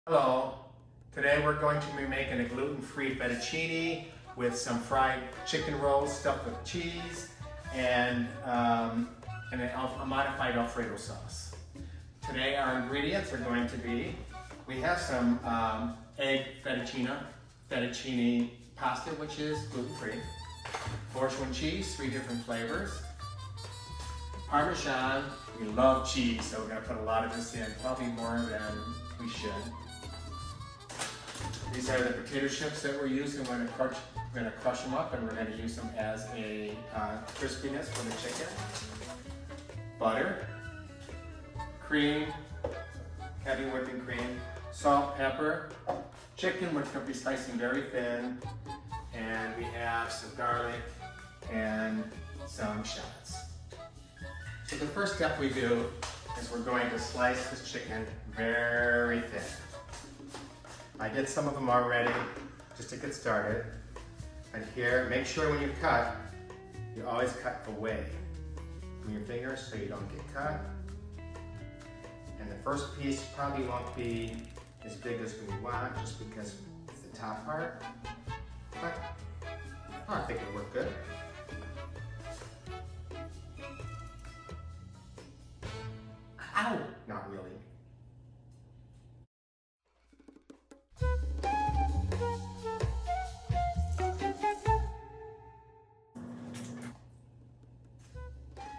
Hello, today we're going to be making a gluten-free fettuccine with some fried chicken rolls stuffed with cheese and a modified Alfredo sauce. Today our ingredients are going to be, we have some egg fettuccine pasta, which is gluten-free, Fettuccine cheese, 3 different flavors, Parmesan. We love cheese, so we're going to put a lot of this in, probably more than we should. These are the potato chips that we're using. We're going to crush them up and we're going to use them as a crispiness for the chicken. Butter, cream, heavy whipping cream, salt, pepper, chicken which we'll be slicing very thin, and we have some garlic and some shallots. So the first step we do is we're going to slice this chicken very thin. I did some of them already just to get started. And here, make sure when you cut, you always cut away from your fingers so you don't get cut. And the first piece probably won't be as big as we want just because it's the top part. But I think it'll work good. Ow! Not really.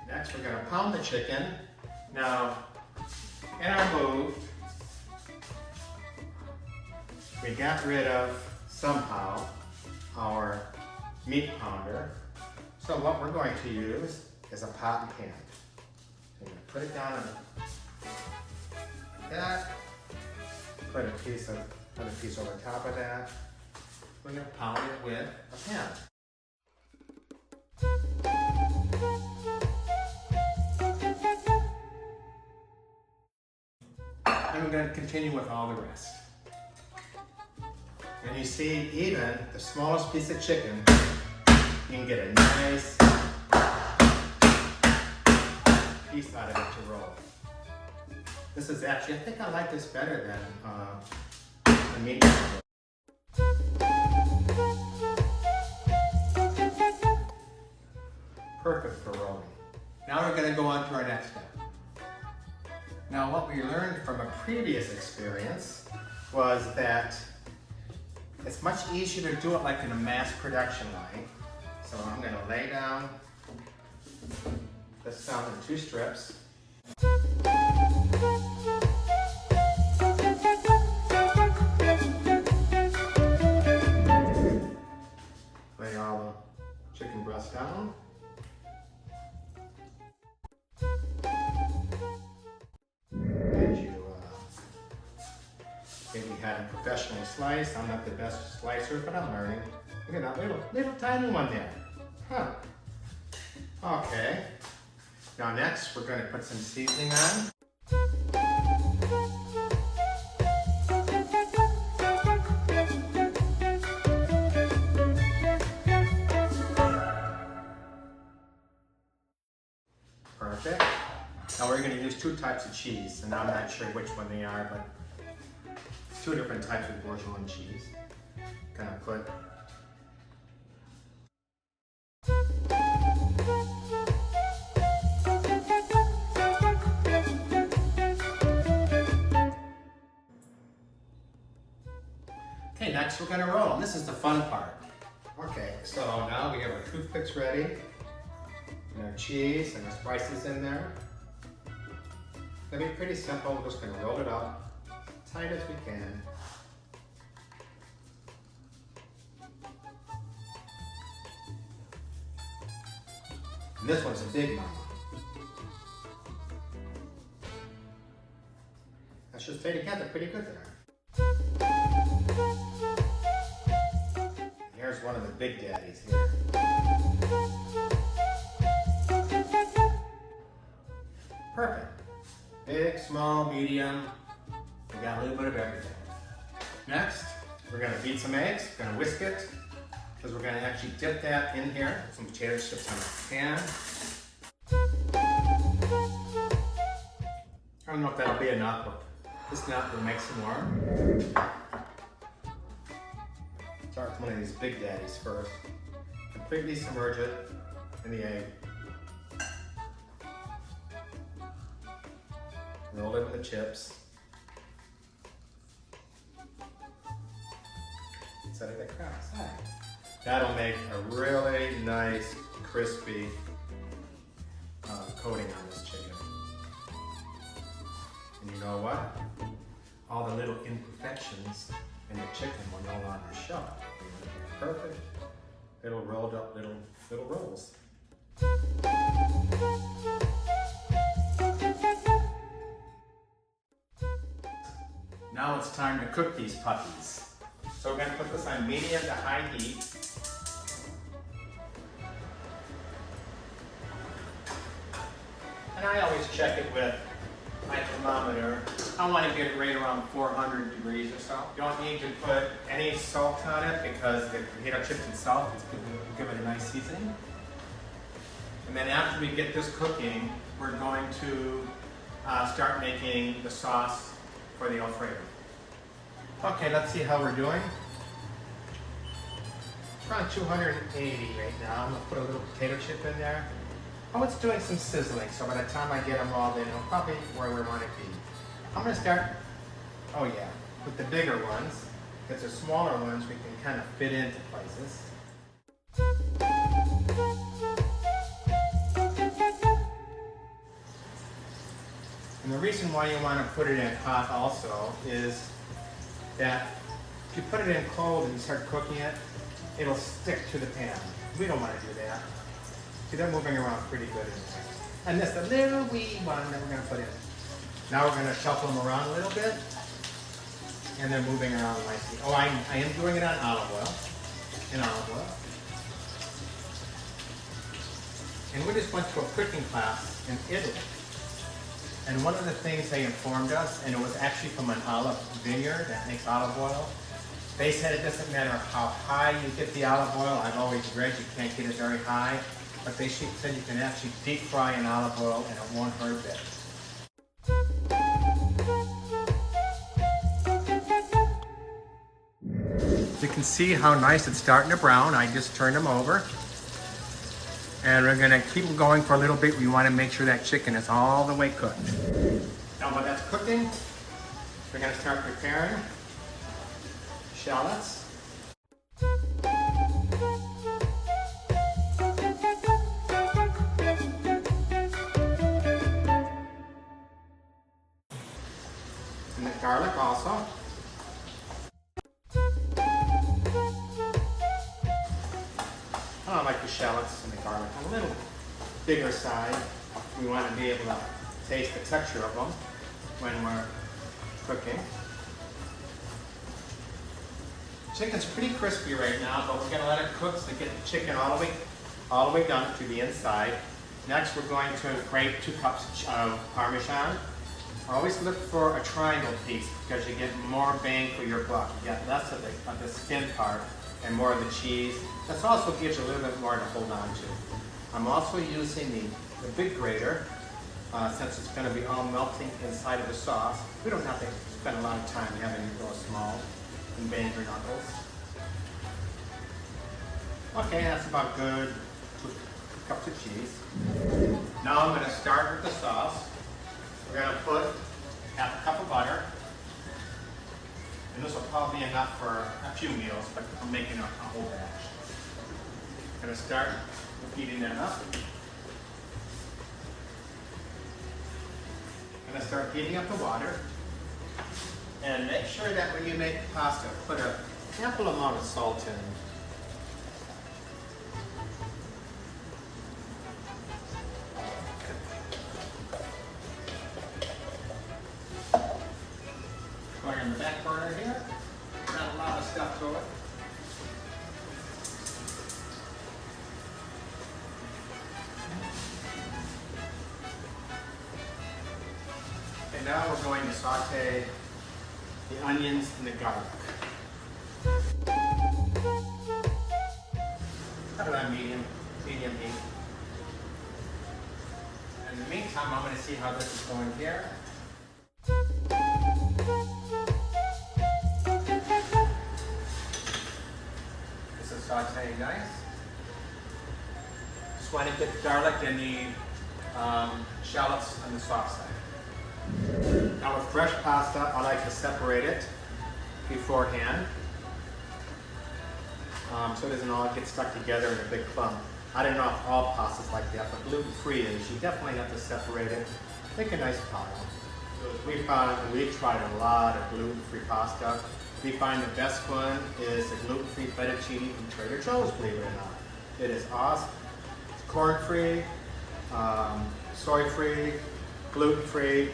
Next, we're going to pound the chicken. Now, in our move, we got rid of, somehow, our meat pounder. So what we're going to use is a pot and pan. So you're going to put it down like that. Put another piece over top of that. We're going to pound it with a pan. And we're going to continue with all the rest. And you see, even the smallest piece of chicken, you can get a nice piece out of it to roll. This is actually, I think I like this better than the meat pounder. Perfect for rolling. Now we're going to go on to our next step. Now what we learned from a previous experience was that it's much easier to do it like in a mass production line. So I'm going to lay down this down in 2 strips. Lay all the chicken breast down. Maybe had it professionally sliced. I'm not the best slicer, but I'm learning. Look at that little tiny one there. Huh. Okay. Now next, we're going to put some seasoning on. Perfect. Now we're going to use 2 types of cheese, and I'm not sure which one they are, but 2 different types of bourgeois cheese. Gonna put okay, next we're gonna roll. This is the fun part. Okay, so now we have our toothpicks ready, and our cheese and our spices in there. It's gonna be pretty simple. We're just gonna roll it up tight as we can. And this one's a big mama. That should stay together pretty good there. Here's one of the big daddies here. Perfect. Big, small, medium. We got a little bit of everything. Next, we're going to beat some eggs. We're going to whisk it because we're going to actually dip that in here. Some potato chips on a pan. I don't know if that'll be enough, but This nut will make some more. Start with one of these big daddies first. Completely submerge it in the egg. Roll it with the chips. Set it across. That'll make a really nice, crispy coating on this chicken. And you know what? All the little imperfections in the chicken will no longer show. Perfect little rolled up little rolls. Now it's time to cook these puppies. So we're going to put this on medium to high heat. And I always check it with my thermometer. I want to get it right around 400 degrees or so. You don't need to put any salt on it because the potato chips itself is going to give it a nice seasoning. And then after we get this cooking, we're going to start making the sauce for the Alfredo. Okay, let's see how we're doing. It's around 280 right now. I'm going to put a little potato chip in there. Oh, it's doing some sizzling, so by the time I get them all in, it'll probably where we want to be. I'm going to start, oh yeah, with the bigger ones, because the smaller ones we can kind of fit into places. And the reason why you want to put it in hot also is that if you put it in cold and you start cooking it, it'll stick to the pan. We don't want to do that. See, they're moving around pretty good in there. And this, the little wee one that we're going to put in. Now we're going to shuffle them around a little bit. And they're moving around nicely. Oh, I am doing it on olive oil. In olive oil. And we just went to a cooking class in Italy. And one of the things they informed us, and it was actually from an olive vineyard that makes olive oil, they said it doesn't matter how high you get the olive oil. I've always read you can't get it very high, but they said you can actually deep fry an olive oil and it won't hurt a bit. You can see how nice it's starting to brown. I just turned them over. And we're gonna keep going for a little bit. We wanna make sure that chicken is all the way cooked. Now while that's cooking, we're gonna start preparing shallots. And the garlic also. I like the shallots and the garlic on a little bigger side. We want to be able to taste the texture of them when we're cooking. Chicken's pretty crispy right now, but we're going to let it cook to get the chicken all the way done to the inside. Next, we're going to grate 2 cups of Parmesan. Always look for a triangle piece because you get more bang for your buck. You get less of the skin part and more of the cheese. This also gives you a little bit more to hold on to. I'm also using the big grater since it's going to be all melting inside of the sauce. We don't have to spend a lot of time having it go small and bang your knuckles. Okay, that's about good. 2 cups of cheese. Now I'm going to start with the sauce. We're going to put half a cup of butter. And this will probably be enough for a few meals, but I'm making a whole batch. I'm going to start with heating that up. I'm going to start heating up the water. And make sure that when you make pasta, put an ample amount of salt in. Going on the back burner here. Not a lot of stuff to it. Okay, now we're going to saute the onions and the garlic. Put it on medium heat. In the meantime, I'm going to see how this is going here. really nice. Just want to get the garlic and the shallots on the soft side. Now with fresh pasta, I like to separate it beforehand so it doesn't all get stuck together in a big clump. I don't know if all pasta's like that, but gluten-free is. You definitely have to separate it. Make a nice pile. We found, and we've tried a lot of gluten-free pasta. We find the best one is the gluten-free fettuccine from Trader Joe's, believe it or not. It is awesome. It's corn-free, soy-free, gluten-free.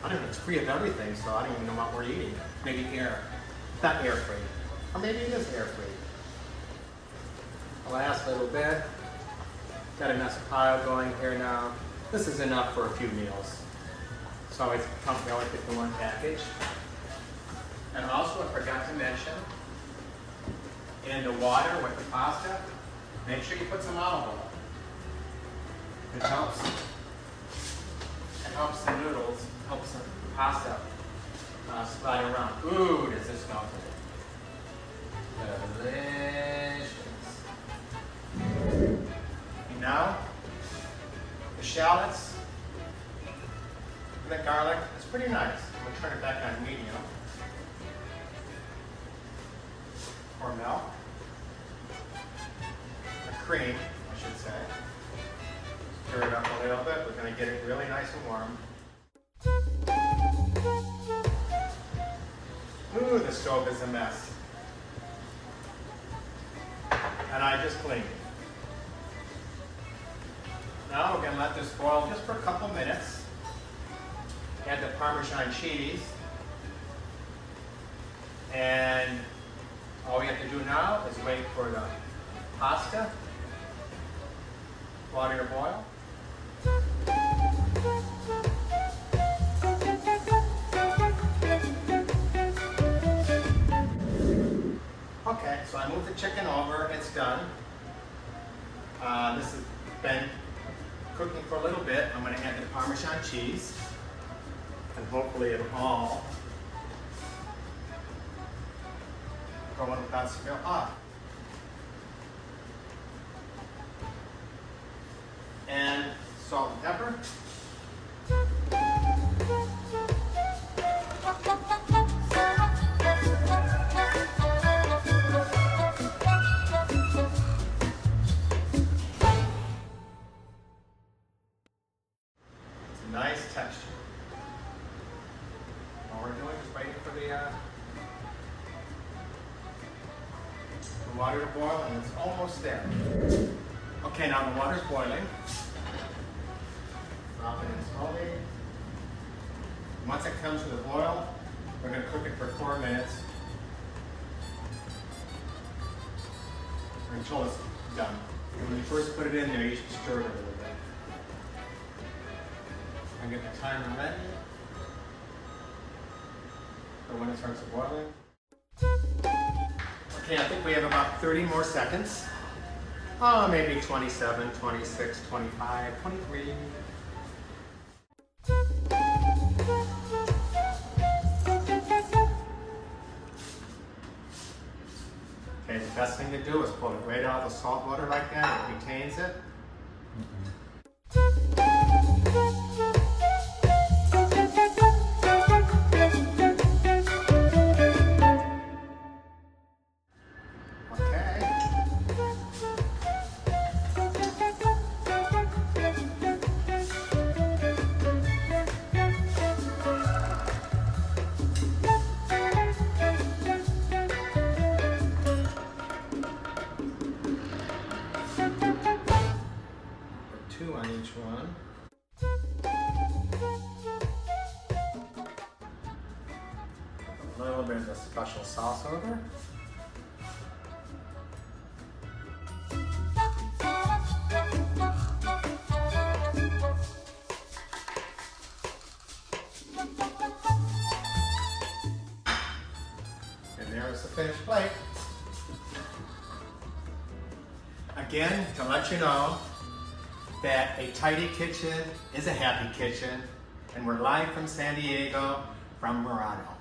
I don't know, it's free of everything, so I don't even know what we're eating. Maybe not air-free. Or maybe it is air-free. Last little bit. Got a nice pile going here now. This is enough for a few meals. So always comfortable to get the one package. And also, I forgot to mention, in the water with the pasta, make sure you put some olive oil. It helps. It helps the noodles, helps the pasta slide around. Ooh, does this smell good? Delicious. And now, the shallots and the garlic is pretty nice. I'm going to turn it back on medium. Or milk. Or cream, I should say. Stir it up a little bit. We're going to get it really nice and warm. Ooh, the stove is a mess. And I just cleaned it. Now we're going to let this boil just for a couple minutes. Add the Parmesan cheese. And all we have to do now is wait for the pasta, water to boil. Okay, so I moved the chicken over, it's done. This has been cooking for a little bit. I'm going to add the Parmesan cheese, and hopefully it'll all go on without spill off. And salt and pepper. It's a nice texture. All we're doing is waiting for the water to boil, and it's almost there. Okay, now the water's boiling. Drop it in slowly. Once it comes to the boil, we're going to cook it for 4 minutes until it's done. And when you first put it in there, you should stir it a little bit. And get the timer ready for when it starts boiling. Okay, I think we have about 30 more seconds. Oh, maybe 27, 26, 25, 23. Okay, the best thing to do is pull it right out of the salt water like that. It retains it. Two on each one. A little bit of a special sauce over. And there's the finished plate. Again, to let you know that a tidy kitchen is a happy kitchen, and we're live from San Diego, from Murano.